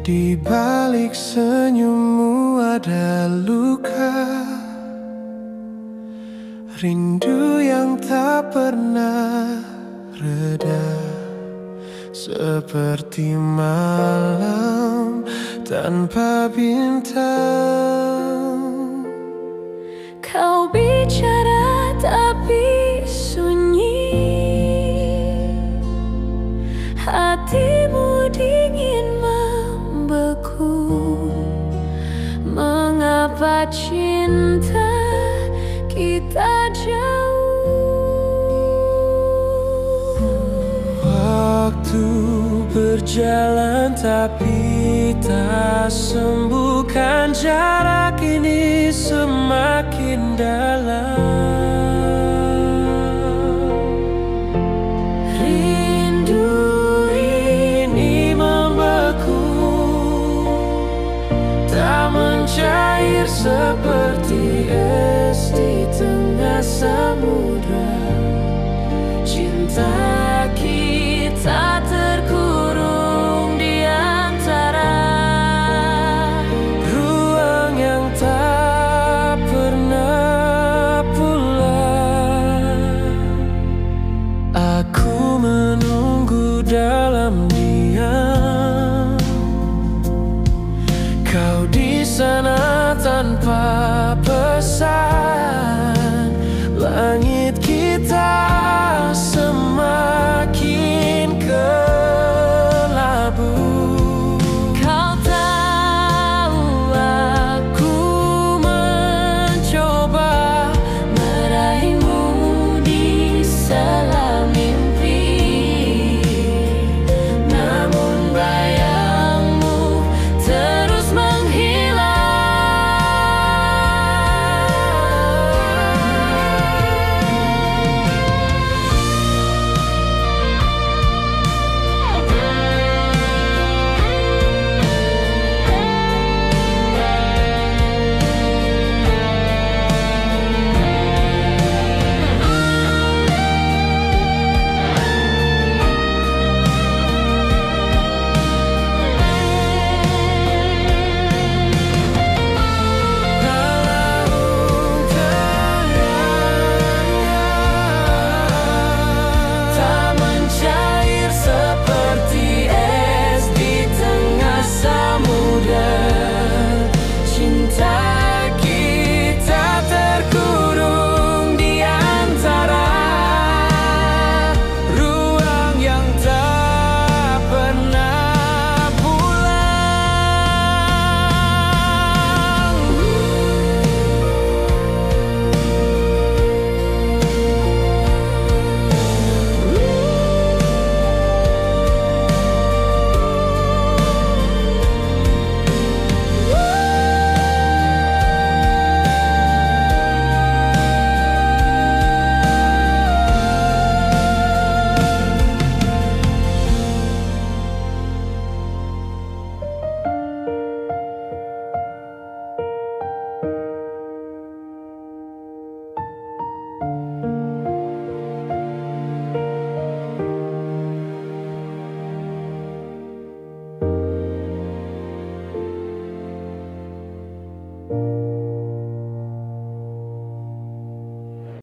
Di balik senyummu ada luka, rindu yang tak pernah reda, seperti malam tanpa bintang. Kau bicara tapi sunyi, hatimu dingin membeku. Mengapa cinta kita jauh? Waktu berjalan tapi tak sembuhkan jarak ini semakin dalam. Rindu ini membeku, tak mencair seperti es di tengah samudra. Cinta kita terkurung di antara ruang yang tak pernah pulang. Aku menunggu dalam diam, kau di sana tanpa pesan. Langit kita semakin kelabu. Kau tahu aku mencoba meraihmu di sela mimpi, namun bayangmu terus menghilang. Thank you.